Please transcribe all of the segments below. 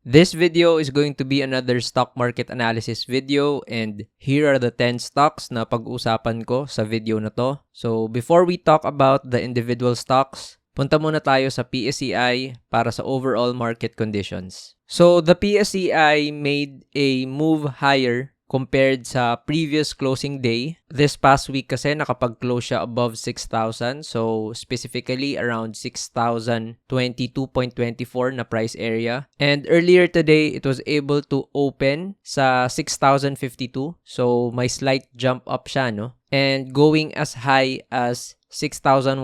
This video is going to be another stock market analysis video, and here are the 10 stocks na pag-usapan ko sa video na to. So before we talk about the individual stocks, punta muna tayo sa PSEI para sa overall market conditions. So the PSEI made a move higher compared sa previous closing day. This past week kasi nakapag-close siya above 6,000. So specifically around 6,022.24 na price area. And earlier today, it was able to open sa 6,052. So may slight jump up siya, no? And going as high as 6,110.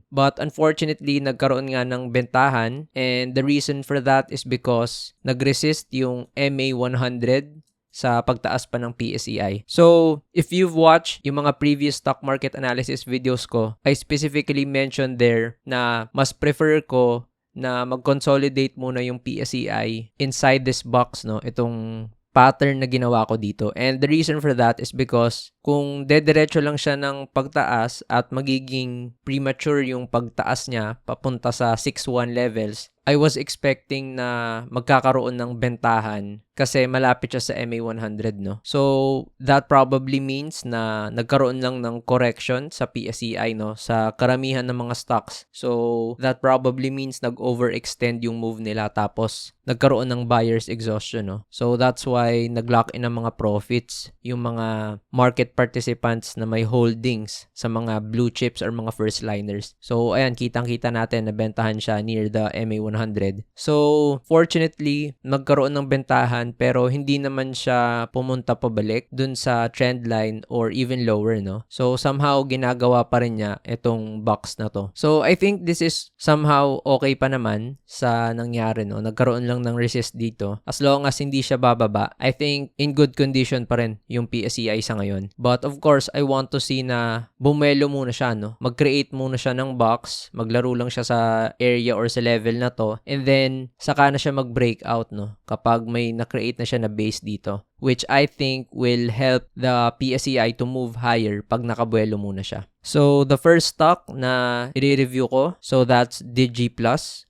But unfortunately, nagkaroon nga ng bentahan, and the reason for that is because nag-resist yung MA100 sa pagtaas pa ng PSEI. So, if you've watched yung mga previous stock market analysis videos ko, I specifically mentioned there na mas prefer ko na mag-consolidate muna yung PSEI inside this box, no? Itong pattern na ginawa ko dito. And the reason for that is because kung dediretso lang siya ng pagtaas at magiging premature yung pagtaas niya papunta sa 6-1 levels, I was expecting na magkakaroon ng bentahan kasi malapit siya sa MA100, no? So, that probably means na nagkaroon lang ng correction sa PSEI, no? Sa karamihan ng mga stocks. So, that probably means nag-overextend yung move nila tapos nagkaroon ng buyer's exhaustion, no? So, that's why nag-lock in ang mga profits yung mga market participants na may holdings sa mga blue chips or mga first liners. So, ayan, kitang-kita natin na bentahan siya near the MA100. So, fortunately, nagkaroon ng bentahan pero hindi naman siya pumunta pabalik dun sa trend line or even lower, no? So, somehow ginagawa pa rin niya itong box na to. So, I think this is somehow okay pa naman sa nangyari, no? Nagkaroon lang ng resist dito. As long as hindi siya bababa, I think in good condition pa rin yung PSEI sa ngayon. But of course, I want to see na bumelo muna siya, no? Mag-create muna siya ng box, maglaro lang siya sa area or sa level na to, and then saka na siya mag-breakout, no? Kapag may na-create na siya na base dito, which I think will help the PSEI to move higher pag nakabuelo muna siya. So, the first stock na i-review ko, so that's DigiPlus.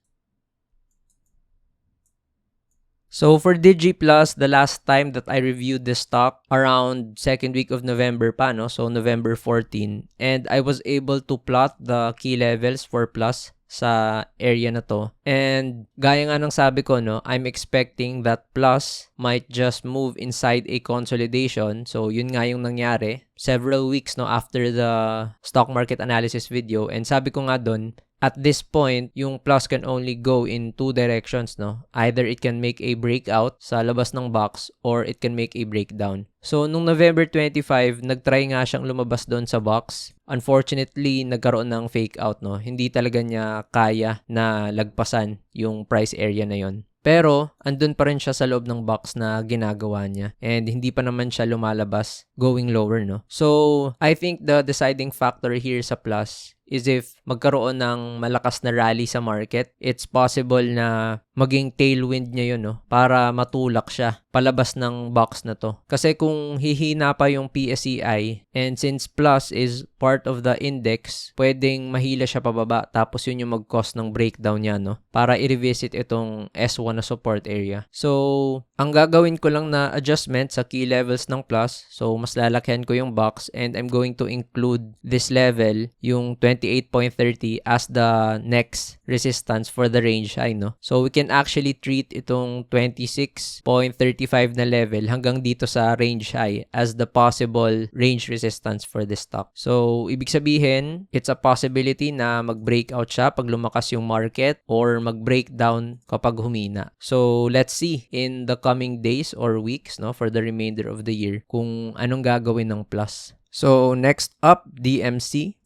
So for DigiPlus, the last time that I reviewed this stock around second week of November pa, no? So November 14, and I was able to plot the key levels for Plus sa area na to. And gaya nga ng sabi ko, no, I'm expecting that Plus might just move inside a consolidation. So yun nga yung nangyari several weeks, no, after the stock market analysis video. And sabi ko nga doon, at this point, yung Plus can only go in two directions, no? Either it can make a breakout sa labas ng box or it can make a breakdown. So, nung November 25, nagtry nga siyang lumabas doon sa box. Unfortunately, nagkaroon ng fake out, no? Hindi talaga niya kaya na lagpasan yung price area na yon. Pero, andun pa rin siya sa loob ng box na ginagawa niya. And hindi pa naman siya lumalabas going lower, no? So, I think the deciding factor here sa Plus is if magkaroon ng malakas na rally sa market, it's possible na maging tailwind niya yun, no? Para matulak siya palabas ng box na to. Kasi kung hihina pa yung PSEI, and since Plus is part of the index, pwedeng mahila siya pababa, tapos yun yung mag-cause ng breakdown niya, no? Para i-revisit itong S1 na support area. So, ang gagawin ko lang na adjustment sa key levels ng Plus, so mas lalakyan ko yung box, and I'm going to include this level, yung 28.30 as the next resistance for the range high, no? So, we can actually treat itong 26.35 na level hanggang dito sa range high as the possible range resistance for this stock. So, ibig sabihin, it's a possibility na mag-breakout siya pag lumakas yung market or mag-breakdown kapag humina. So, let's see in the coming days or weeks, no, for the remainder of the year kung anong gagawin ng Plus. So, next up, DMC.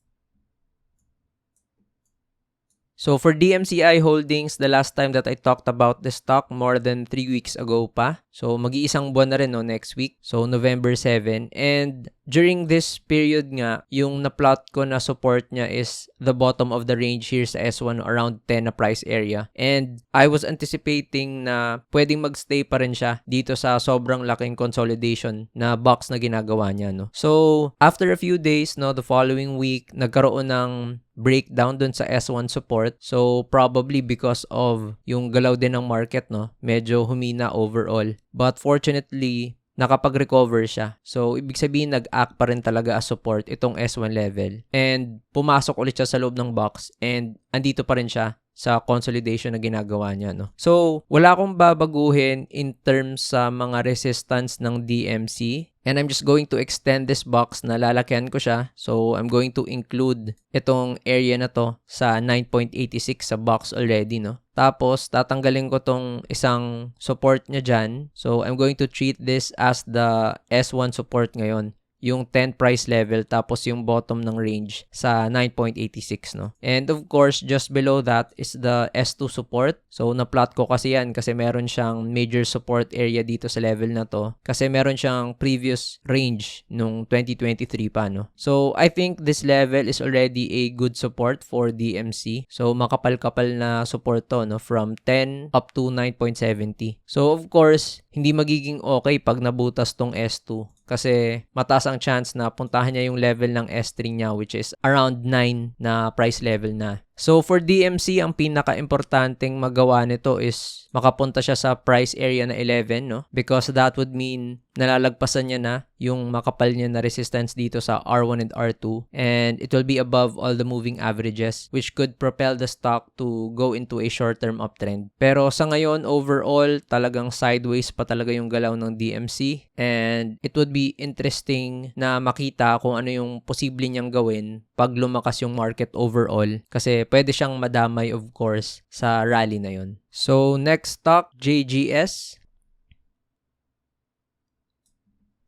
So for DMCI Holdings, the last time that I talked about the stock more than 3 weeks ago pa. So mag-iisang buwan na rin, no, next week. So November 7. And during this period nga, yung na-plot ko na support niya is the bottom of the range here sa S1 around 10 na price area. And I was anticipating na pwedeng magstay pa rin siya dito sa sobrang laking consolidation na box na ginagawa niya, no? So, after a few days, no, the following week, nagkaroon ng breakdown dun sa S1 support. So, probably because of yung galaw din ng market, no? Medyo humina overall. But fortunately, nakapag-recover siya. So, ibig sabihin, nag-act pa rin talaga as support itong S1 level. And pumasok ulit siya sa loob ng box and andito pa rin siya sa consolidation na ginagawa niya, no? So, wala akong babaguhin in terms sa mga resistance ng DMC. And I'm just going to extend this box na lalakyan ko siya. So, I'm going to include itong area na to sa 9.86 sa box already, no? Tapos, tatanggalin ko tong isang support niya dyan. So, I'm going to treat this as the S1 support ngayon. Yung 10 price level tapos yung bottom ng range sa 9.86, no? And of course, just below that is the S2 support. So, na-plot ko kasi yan kasi meron siyang major support area dito sa level na to kasi meron siyang previous range nung 2023 pa, no? So, I think this level is already a good support for DMC. So, makapal-kapal na support to, no? From 10 up to 9.70. So, of course, hindi magiging okay pag nabutas tong S2. Kasi mataas ang chance na puntahan niya yung level ng S3 niya which is around 9 na price level na. So for DMC, ang pinaka-importanting magawa nito is makapunta siya sa price area na 11, no? Because that would mean nalalagpasan niya na yung makapal niya na resistance dito sa R1 and R2 and it will be above all the moving averages which could propel the stock to go into a short-term uptrend. Pero sa ngayon, overall, talagang sideways pa talaga yung galaw ng DMC and it would be interesting na makita kung ano yung posible niyang gawin pag lumakas yung market overall kasi pwede siyang madamay of course sa rally na yun. So next stock, JGS.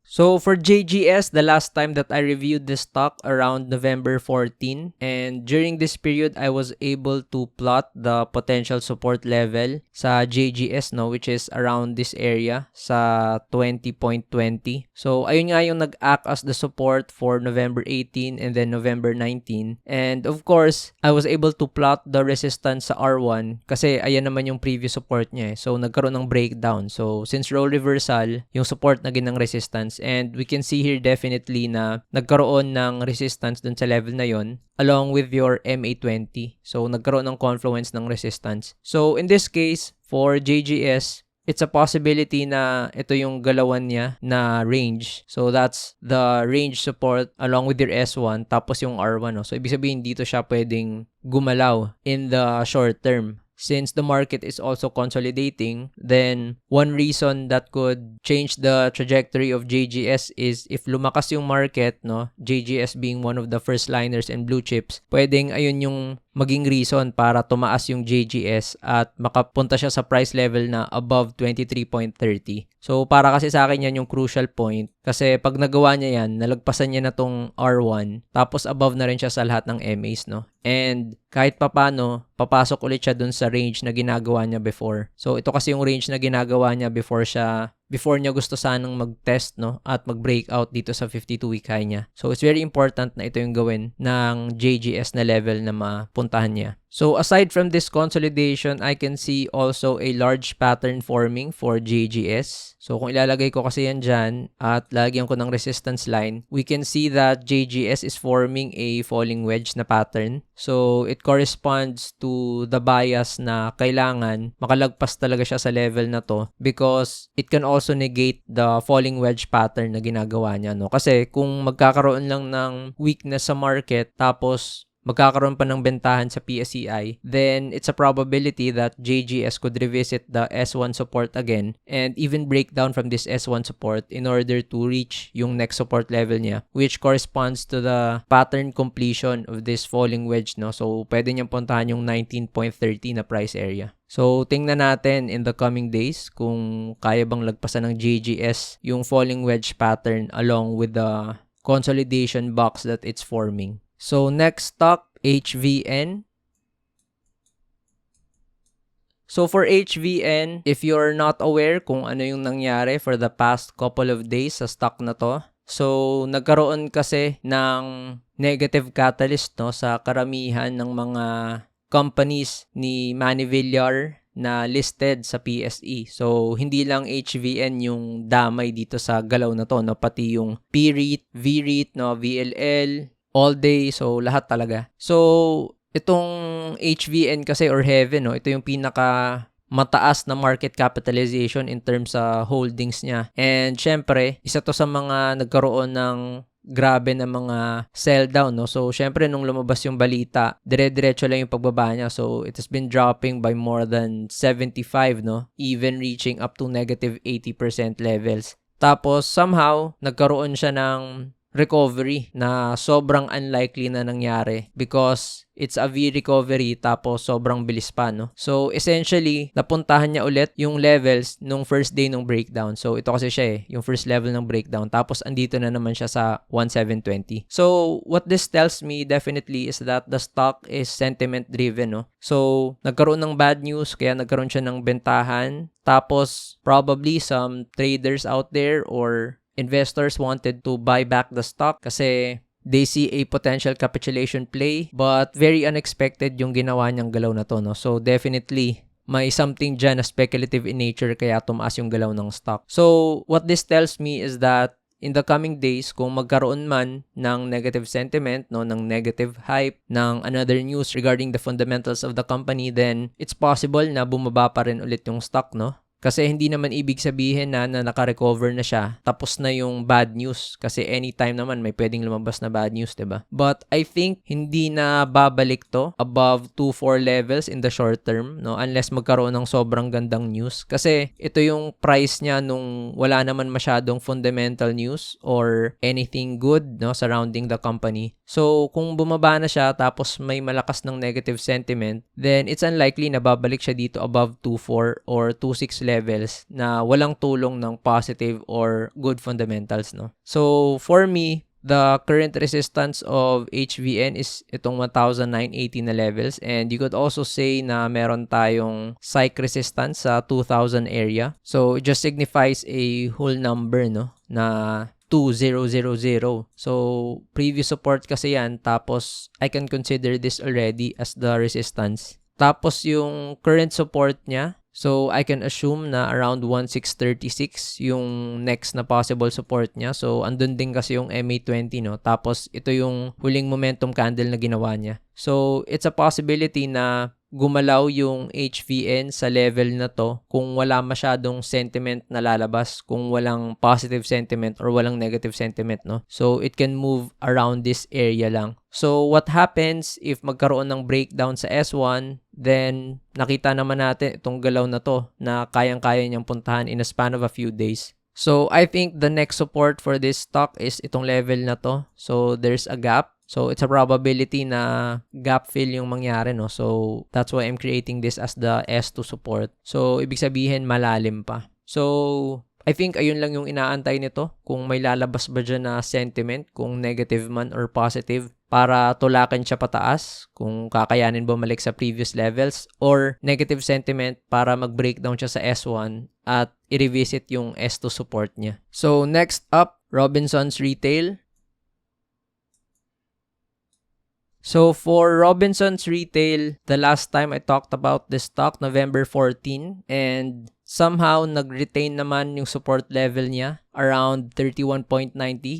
So for JGS, the last time that I reviewed this stock around November 14 and during this period I was able to plot the potential support level sa JGS, no, which is around this area sa 20.20. So ayun nga yung nag-act as the support for November 18 and then November 19 and of course I was able to plot the resistance sa R1 kasi ayan naman yung previous support niya. So nagkaroon ng breakdown. So since role reversal, yung support naging ng resistance. And we can see here definitely na nagkaroon ng resistance dun sa level na yon along with your MA20. So, nagkaroon ng confluence ng resistance. So, in this case, for JGS, it's a possibility na ito yung galawan niya na range. So, that's the range support along with your S1 tapos yung R1. No? So, ibig sabihin dito siya pwedeng gumalaw in the short term. Since the market is also consolidating, then one reason that could change the trajectory of JGS is if lumakas yung market, no, JGS being one of the first liners and blue chips, pwedeng ayun yung maging reason para tumaas yung JGS at makapunta siya sa price level na above 23.30. So, para kasi sa akin yan yung crucial point kasi pag nagawa niya yan, nalagpasan niya na tong R1 tapos above na rin siya sa lahat ng MAs, no? And kahit papano, papasok ulit siya dun sa range na ginagawa niya before. So, ito kasi yung range na ginagawa niya before niya gusto sanang mag-test, no, at mag-breakout dito sa 52-week high niya. So, it's very important na ito yung gawin ng JGS na level na mapuntahan niya. So, aside from this consolidation, I can see also a large pattern forming for JGS. So, kung ilalagay ko kasi yan dyan at lagyan ko ng resistance line, we can see that JGS is forming a falling wedge na pattern. So, it corresponds to the bias na kailangan makalagpas talaga siya sa level na to because it can also negate the falling wedge pattern na ginagawa niya, no? Kasi kung magkakaroon lang ng weakness sa market tapos magkakaroon pa ng bentahan sa PSEI, then it's a probability that JGS could revisit the S1 support again and even break down from this S1 support in order to reach yung next support level niya, which corresponds to the pattern completion of this falling wedge, no? So, pwede niyang puntahan yung 19.30 na price area. So, tingnan natin in the coming days kung kaya bang lagpasan ng JGS yung falling wedge pattern along with the consolidation box that it's forming. So, next stock, HVN. So, for HVN, if you're not aware kung ano yung nangyari for the past couple of days sa stock na to, So, nagkaroon kasi ng negative catalyst, no, sa karamihan ng mga companies ni Manny Villar na listed sa PSE. So, hindi lang HVN yung damay dito sa galaw na to, no, pati yung PREIT, VREIT, no, VLL, All Day, so lahat talaga. So, itong HVN kasi or Heaven, no, ito yung pinaka mataas na market capitalization in terms sa holdings niya. And syempre, isa to sa mga nagkaroon ng grabe na mga sell down, no? So, syempre, nung lumabas yung balita, dire-diretso lang yung pagbaba niya. So, it has been dropping by more than 75, no? Even reaching up to negative 80% levels. Tapos, somehow, nagkaroon siya ng recovery na sobrang unlikely na nangyari because it's a V recovery tapos sobrang bilis pa, no? So, essentially, napuntahan niya ulit yung levels nung first day nung breakdown. So, ito kasi siya yung first level ng breakdown. Tapos, andito na naman siya sa 1,720. So, what this tells me definitely is that the stock is sentiment driven, no? So, nagkaroon ng bad news kaya nagkaroon siya ng bentahan. Tapos, probably some traders out there or investors wanted to buy back the stock kasi they see a potential capitulation play but very unexpected yung ginawa niyang galaw na to, no? So definitely may something dyan na speculative in nature kaya tumaas yung galaw ng stock. So what this tells me is that in the coming days, kung magkaroon man ng negative sentiment, no, ng negative hype, ng another news regarding the fundamentals of the company, then it's possible na bumaba pa rin ulit yung stock, no? Kasi hindi naman ibig sabihin na naka-recover na siya, tapos na yung bad news. Kasi anytime naman may pwedeng lumabas na bad news, diba? But I think hindi na babalik to above 2-4 levels in the short term, no? Unless magkaroon ng sobrang gandang news. Kasi ito yung price niya nung wala naman masyadong fundamental news or anything good, no, surrounding the company. So, kung bumaba na siya tapos may malakas ng negative sentiment, then it's unlikely na babalik siya dito above 2.4 or 2.6 levels na walang tulong ng positive or good fundamentals, no? So, for me, the current resistance of HVN is itong 1,980 na levels, and you could also say na meron tayong psych resistance sa 2,000 area. So, it just signifies a whole number, no, na 2,000. So, previous support kasi yan, tapos I can consider this already as the resistance. Tapos yung current support niya, so I can assume na around 1,636 yung next na possible support niya. So, andun din kasi yung MA20, no? Tapos, ito yung huling momentum candle na ginawa niya. So, it's a possibility na gumalaw yung HVN sa level na to kung wala masyadong sentiment na lalabas, kung walang positive sentiment or walang negative sentiment, no? So, it can move around this area lang. So, what happens if magkaroon ng breakdown sa S1, then nakita naman natin itong galaw na to na kayang-kaya niyang puntahan in a span of a few days. So, I think the next support for this stock is itong level na to. So, there's a gap. So, it's a probability na gap fill yung mangyari, no? So, that's why I'm creating this as the S2 support. So, ibig sabihin, malalim pa. So, I think ayun lang yung inaantay nito. Kung may lalabas ba dyan na sentiment, kung negative man or positive, para tulakan siya pataas, kung kakayanin bumalik sa previous levels, or negative sentiment para mag-breakdown siya sa S1 at i-revisit yung S2 support niya. So, next up, Robinsons Retail. So, for Robinsons Retail, the last time I talked about this stock, November 14, and somehow nag-retain naman yung support level niya around 31.90,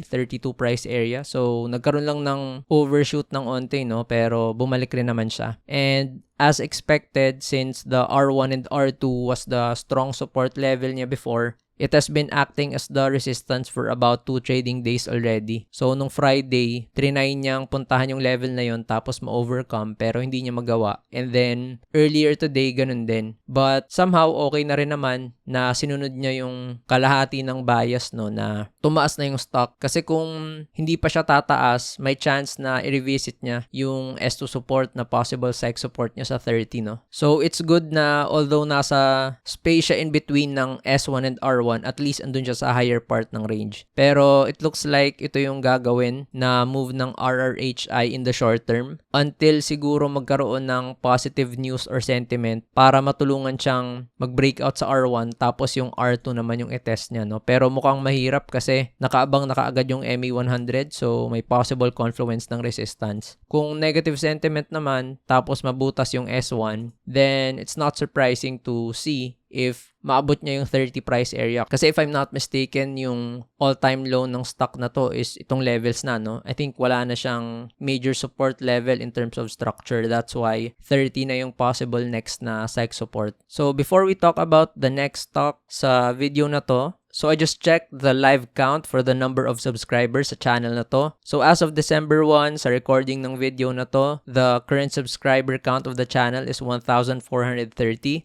32 price area. So, nagkaroon lang ng overshoot ng onte, no? Pero bumalik rin naman siya. And as expected, since the R1 and R2 was the strong support level niya before, it has been acting as the resistance for about 2 trading days already. So, nung Friday, trinay niyang puntahan yung level na yon tapos ma-overcome pero hindi niya magawa. And then, earlier today, ganun din. But somehow, okay na rin naman na sinunod niya yung kalahati ng bias, no, na tumaas na yung stock. Kasi kung hindi pa siya tataas, may chance na i-revisit niya yung S2 support na possible psych support niya sa 30, no. So, it's good na although nasa space siya in between ng S1 and R1, R1, at least andun siya sa higher part ng range. Pero it looks like ito yung gagawin na move ng RRHI in the short term until siguro magkaroon ng positive news or sentiment para matulungan siyang mag-breakout sa R1 tapos yung R2 naman yung i-test niya, no? Pero mukhang mahirap kasi nakaabang na kaagad yung MA100, so may possible confluence ng resistance. Kung negative sentiment naman tapos mabutas yung S1, then it's not surprising to see if maabot niya yung 30 price area. Kasi if I'm not mistaken, yung all-time low ng stock na to is itong levels na, no? I think wala na siyang major support level in terms of structure. That's why 30 na yung possible next na psych support. So before we talk about the next stock sa video na to, so I just checked the live count for the number of subscribers sa channel na to. So as of December 1, sa recording ng video na to, the current subscriber count of the channel is 1,430.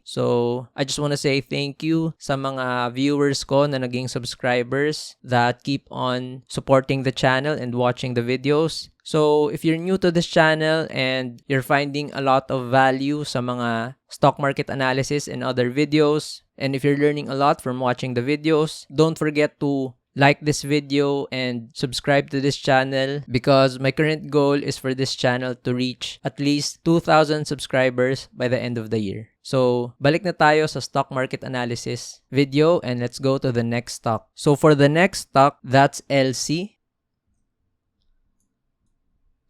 So I just want to say thank you sa mga viewers ko na naging subscribers that keep on supporting the channel and watching the videos. So, if you're new to this channel and you're finding a lot of value sa mga stock market analysis and other videos, and if you're learning a lot from watching the videos, don't forget to like this video and subscribe to this channel because my current goal is for this channel to reach at least 2,000 subscribers by the end of the year. So, balik na tayo sa stock market analysis video and let's go to the next stock. So, for the next stock, that's LC.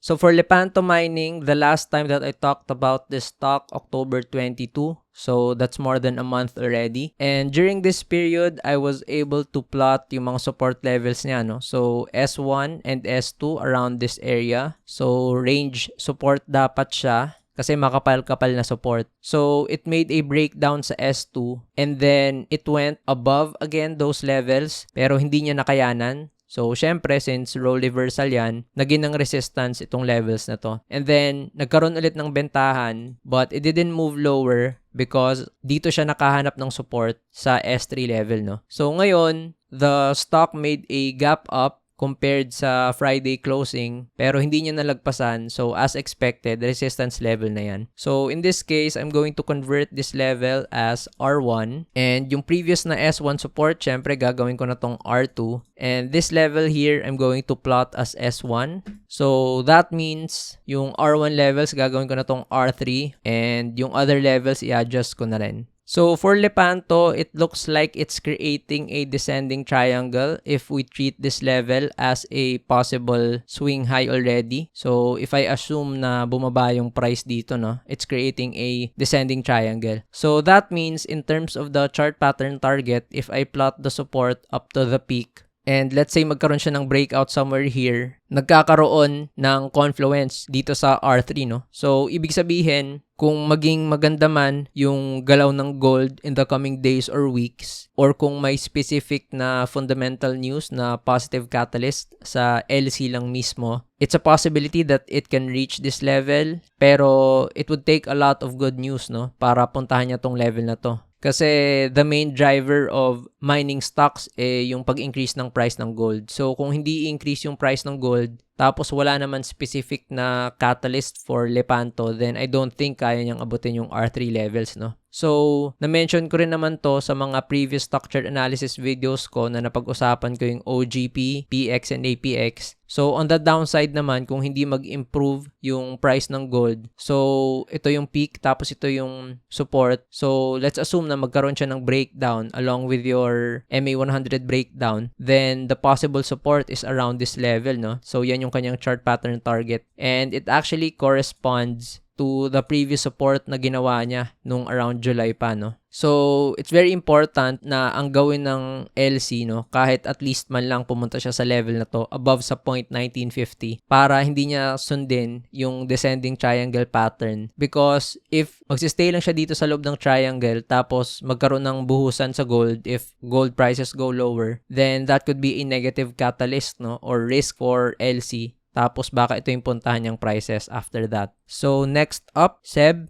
So for Lepanto Mining, the last time that I talked about this stock, October 22. So that's more than a month already. And during this period, I was able to plot yung mga support levels niya, no? So S1 and S2 around this area. So range support dapat siya kasi makapal-kapal na support. So it made a breakdown sa S2 and then it went above again those levels pero hindi niya nakayanan. So, syempre, since role reversal yan, naging ng resistance itong levels na to. And then, nagkaroon ulit ng bentahan, but it didn't move lower because dito siya nakahanap ng support sa S3 level, no? So, ngayon, the stock made a gap up compared sa Friday closing pero hindi niya nalagpasan. So, as expected, resistance level na yan. So, in this case, I'm going to convert this level as R1 and yung previous na S1 support, syempre gagawin ko na tong R2 and this level here, I'm going to plot as S1. So, that means yung R1 levels, gagawin ko na tong R3 and yung other levels, i-adjust ko na rin. So, for Lepanto, it looks like it's creating a descending triangle if we treat this level as a possible swing high already. So, if I assume na bumaba yung price dito, no, it's creating a descending triangle. So, that means in terms of the chart pattern target, if I plot the support up to the peak, and let's say magkaroon siya ng breakout somewhere here, nagkakaroon ng confluence dito sa R3, no? So, ibig sabihin, kung maging maganda man yung galaw ng gold in the coming days or weeks, or kung may specific na fundamental news na positive catalyst sa LC lang mismo, it's a possibility that it can reach this level, pero it would take a lot of good news, no? Para puntahan niya tong level na to. Kasi the main driver of mining stocks yung pag-increase ng price ng gold. So kung hindi i-increase yung price ng gold, tapos wala naman specific na catalyst for Lepanto, then I don't think kaya niyang abutin yung R3 levels, no? So, na-mention ko rin naman to sa mga previous stock chart analysis videos ko na napag-usapan ko yung OGP, PX, and APX. So, on the downside naman, kung hindi mag-improve yung price ng gold, so, ito yung peak, tapos ito yung support. So, let's assume na magkaroon siya ng breakdown along with your MA100 breakdown, then the possible support is around this level, no? So, yan yung kanyang chart pattern target. And it actually corresponds to the previous support na ginawa niya nung around July pa, no? So, it's very important na ang gawin ng LC, no, kahit at least man lang pumunta siya sa level na to, above sa point 1950, para hindi niya sundin yung descending triangle pattern. Because if magsistay lang siya dito sa loob ng triangle, tapos magkaroon ng buhusan sa gold, if gold prices go lower, then that could be a negative catalyst, no, or risk for LC. Tapos baka ito yung puntahan niyang prices after that. So, next up, SEB.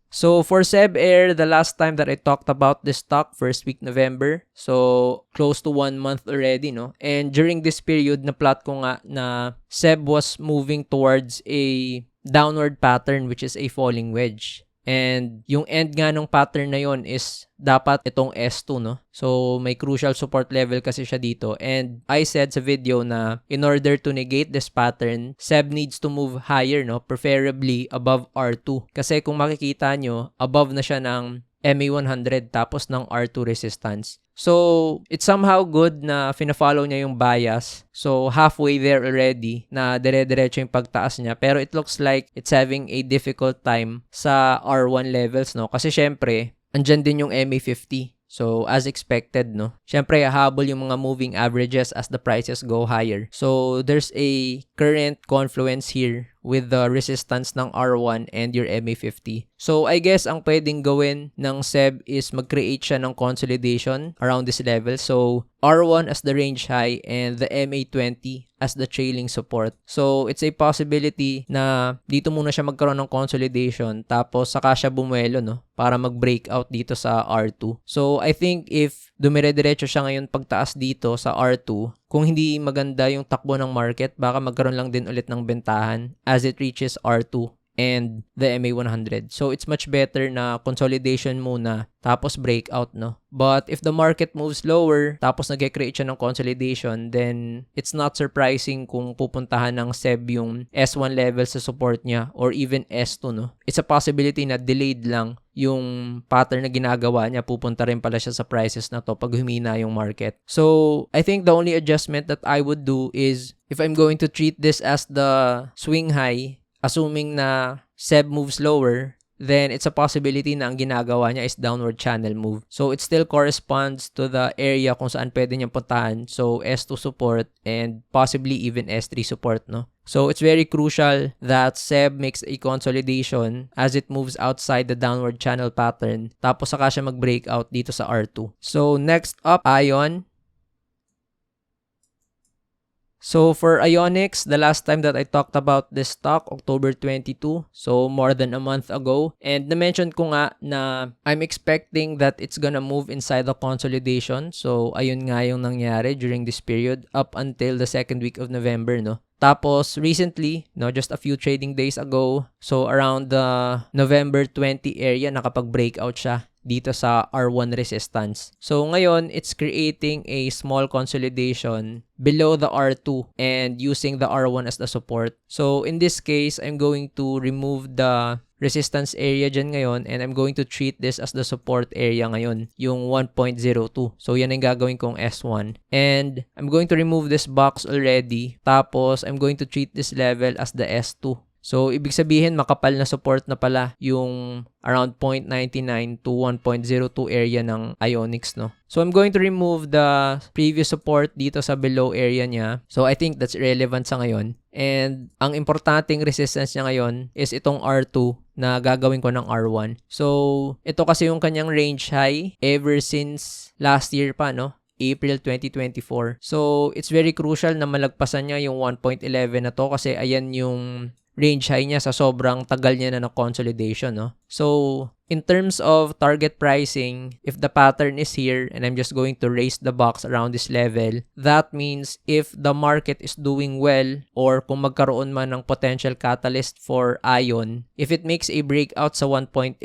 So, for SEB Air, the last time that I talked about this stock, first week November. So, close to 1 month already, no? And during this period, na-plot ko nga na SEB was moving towards a downward pattern, which is a falling wedge. And yung end nga ng pattern na yon is dapat itong S2, no? So, may crucial support level kasi siya dito. And I said sa video na in order to negate this pattern, SEB needs to move higher, no? Preferably above R2. Kasi kung makikita nyo, above na siya ng MA100 tapos ng R2 resistance. So, it's somehow good na fina-follow niya yung bias. So, halfway there already na dire-diretso yung pagtaas niya. Pero it looks like it's having a difficult time sa R1 levels, no? Kasi syempre, andyan din yung MA50. So, as expected, no? Syempre, hahabol yung mga moving averages as the prices go higher. So, there's a current confluence here with the resistance ng R1 and your MA50. So, I guess ang pwedeng gawin ng SEB is mag-create siya ng consolidation around this level. So, R1 as the range high and the MA20 as the trailing support. So, it's a possibility na dito muna siya magkaroon ng consolidation tapos saka siya bumuelo, no? Para mag-breakout dito sa R2. So, I think if dumire-diretso siya ngayon pagtaas dito sa R2, kung hindi maganda yung takbo ng market, baka magkaroon lang din ulit ng bentahan as it reaches R2 and the MA100. So, it's much better na consolidation muna tapos breakout, no? But if the market moves lower tapos nag-create siya ng consolidation, then it's not surprising kung pupuntahan ng SEB yung S1 level sa support niya or even S2, no? It's a possibility na delayed lang yung pattern na ginagawa niya, pupunta rin pala siya sa prices na to pag humina yung market. So, I think the only adjustment that I would do is if I'm going to treat this as the swing high, assuming na SEB moves lower, then it's a possibility na ang ginagawa niya is downward channel move. So, it still corresponds to the area kung saan pwede niyang puntahan. So, S2 support and possibly even S3 support, no? So, it's very crucial that SEB makes a consolidation as it moves outside the downward channel pattern. Tapos, saka siya mag-breakout dito sa R2. So, next up, ION. So, for Ionix, the last time that I talked about this stock, October 22, so more than a month ago. And na-mention ko nga na I'm expecting that it's gonna move inside the consolidation. So, ayun nga yung nangyari during this period up until the second week of November, no? Tapos, recently, no, just a few trading days ago, so around the November 20 area, nakapag-breakout siya dito sa R1 resistance. So, ngayon, it's creating a small consolidation below the R2 and using the R1 as the support. So, in this case, I'm going to remove the resistance area dyan ngayon and I'm going to treat this as the support area ngayon, yung 1.02. So, yan ang gagawin kong S1. And I'm going to remove this box already. Tapos, I'm going to treat this level as the S2. So, ibig sabihin, makapal na support na pala yung around 0.99 to 1.02 area ng Ionix, no? So, I'm going to remove the previous support dito sa below area niya. So, I think that's relevant sa ngayon. And, ang importanteng resistance niya ngayon is itong R2 na gagawin ko ng R1. So, ito kasi yung kanyang range high ever since last year pa, no? April 2024. So, it's very crucial na malagpasan niya yung 1.11 na to kasi ayan yung range high niya sa sobrang tagal niya na consolidation, no? So, in terms of target pricing, if the pattern is here and I'm just going to raise the box around this level, that means if the market is doing well or kung magkaroon man ng potential catalyst for ION, if it makes a breakout sa 1.11,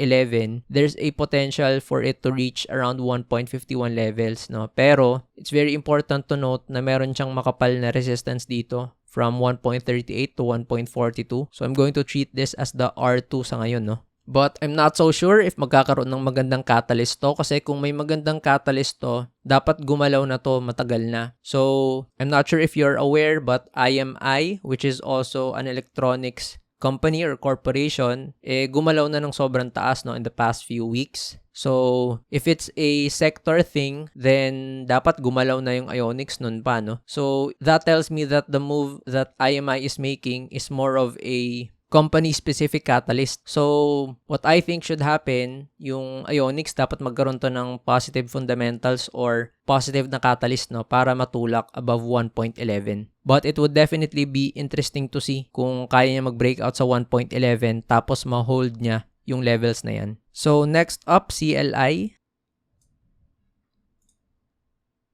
there's a potential for it to reach around 1.51 levels, no? Pero, it's very important to note na meron siyang makapal na resistance dito from 1.38 to 1.42. So, I'm going to treat this as the R2 sa ngayon, no? But I'm not so sure if magkakaroon ng magandang catalyst to kasi kung may magandang catalyst to, dapat gumalaw na to matagal na. So, I'm not sure if you're aware but IMI, which is also an electronics company or corporation, gumalaw na ng sobrang taas, no, in the past few weeks. So, if it's a sector thing, then dapat gumalaw na yung Ionix nun pa, no? So, that tells me that the move that IMI is making is more of a company-specific catalyst. So, what I think should happen, yung Ionix dapat magkaroon to ng positive fundamentals or positive na catalyst, no, para matulak above 1.11. But it would definitely be interesting to see kung kaya niya mag-breakout sa 1.11 tapos ma-hold niya yung levels na yan. So, next up, CLI.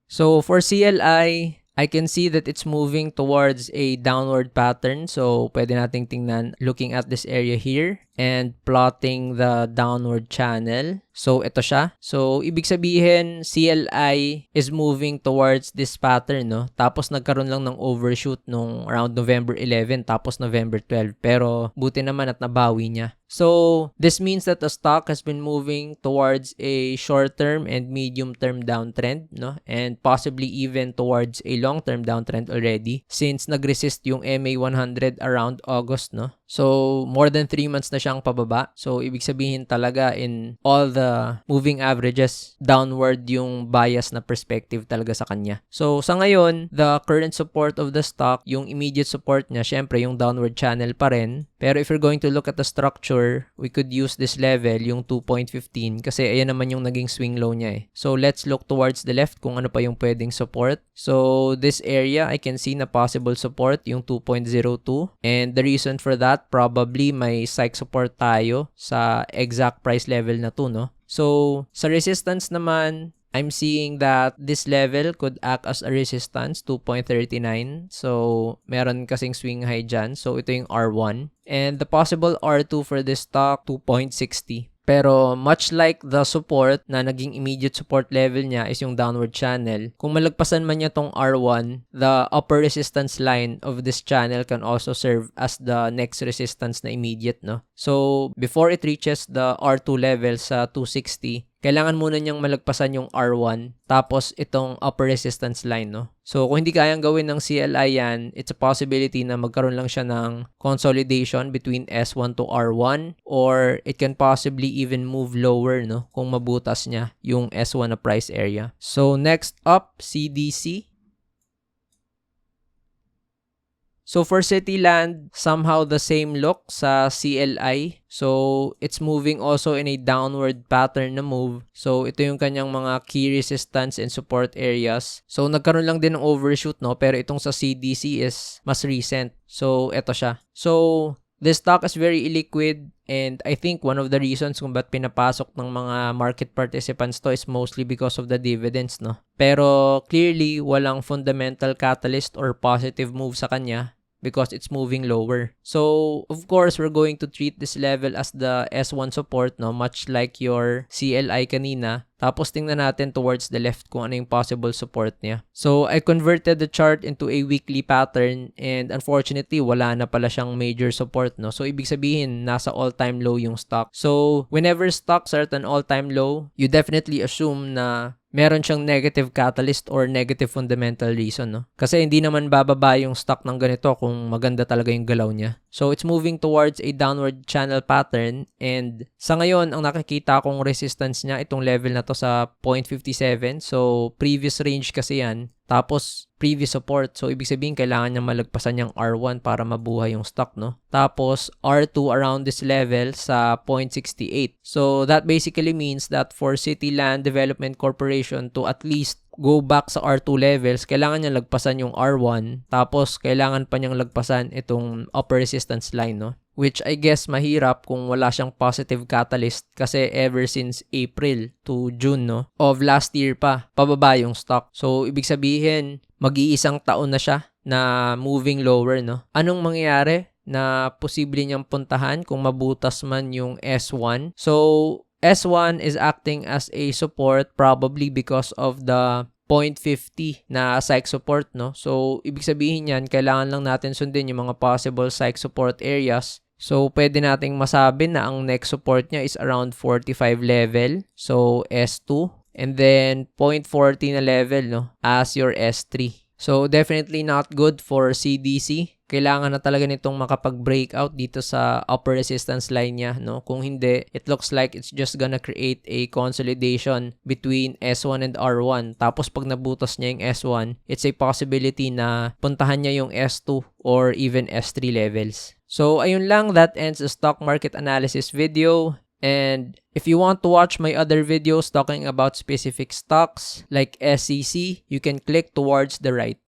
So, for CLI, I can see that it's moving towards a downward pattern. So, pwede nating tingnan looking at this area here and plotting the downward channel. So, ito siya. So, ibig sabihin, CLI is moving towards this pattern, no? Tapos, nagkaroon lang ng overshoot nung around November 11, tapos November 12. Pero, buti naman at nabawi niya. So, this means that the stock has been moving towards a short-term and medium-term downtrend, no? And possibly even towards a long-term downtrend already since nag-resist yung MA100 around August, no? So, more than 3 months na siyang pababa. So, ibig sabihin talaga in all the moving averages, downward yung bias na perspective talaga sa kanya. So, sa ngayon, the current support of the stock, yung immediate support niya, syempre yung downward channel pa rin. Pero if you're going to look at the structure, we could use this level, yung 2.15, kasi ayan naman yung naging swing low niya eh. So, let's look towards the left kung ano pa yung pwedeng support. So, this area, I can see na possible support, yung 2.02. And the reason for that, probably may psych support tayo sa exact price level na to, no? So, sa resistance naman, I'm seeing that this level could act as a resistance, 2.39. So, meron kasing swing high dyan. So, ito yung R1. And the possible R2 for this stock, 2.60. Pero much like the support na naging immediate support level niya is yung downward channel, kung malagpasan man niya tong R1, the upper resistance line of this channel can also serve as the next resistance na immediate, no? So, before it reaches the R2 level sa 260, kailangan muna niyang malagpasan yung R1 tapos itong upper resistance line, no? So, kung hindi kayang gawin ng CLI yan, it's a possibility na magkaroon lang siya ng consolidation between S1 to R1 or it can possibly even move lower, no? Kung mabutas niya yung S1 na price area. So, next up, CDC. So, for Cityland, somehow the same look sa CLI. So, it's moving also in a downward pattern na move. So, ito yung kanyang mga key resistance and support areas. So, nagkaroon lang din ng overshoot, no? Pero itong sa CDC is mas recent. So, ito siya. So, this stock is very illiquid and I think one of the reasons kung ba't pinapasok ng mga market participants to is mostly because of the dividends, no? Pero clearly, walang fundamental catalyst or positive move sa kanya because it's moving lower. So, of course, we're going to treat this level as the S1 support, no? Much like your CLI kanina. Tapos tingnan natin towards the left kung ano yung possible support niya. So, I converted the chart into a weekly pattern and unfortunately, wala na pala siyang major support, no? So, ibig sabihin, nasa all-time low yung stock. So, whenever stocks are at an all-time low, you definitely assume na meron siyang negative catalyst or negative fundamental reason, no? Kasi hindi naman bababa yung stock ng ganito kung maganda talaga yung galaw niya. So, it's moving towards a downward channel pattern and sa ngayon, ang nakikita kong resistance niya, itong level na to sa 0.57. So, previous range kasi yan. Tapos, previous support. So, ibig sabihin, kailangan niya malagpasan yung R1 para mabuhay yung stock, no? Tapos, R2 around this level sa 0.68. So, that basically means that for City Land Development Corporation to at least go back sa R2 levels, kailangan niya lagpasan yung R1. Tapos, kailangan pa niyang lagpasan itong upper resistance line, no? Which I guess mahirap kung wala siyang positive catalyst kasi ever since April to June, no, of last year pa, pababa yung stock. So, ibig sabihin, mag-iisang taon na siya na moving lower, no? Anong mangyayari na posible niyang puntahan kung mabutas man yung S1? So, S1 is acting as a support probably because of the 0.50 na psych support, no? So, ibig sabihin yan, kailangan lang natin sundin yung mga possible psych support areas. So, pwede nating masabi na ang next support niya is around 45 level. So, S2. And then, 0.40 na level, no? As your S3. So, definitely not good for CDC. Kailangan na talaga nitong makapag-breakout dito sa upper resistance line niya, no? Kung hindi, it looks like it's just gonna create a consolidation between S1 and R1. Tapos pag nabutas niya yung S1, it's a possibility na puntahan niya yung S2 or even S3 levels. So, ayun lang. That ends the stock market analysis video. And if you want to watch my other videos talking about specific stocks like SCC, you can click towards the right.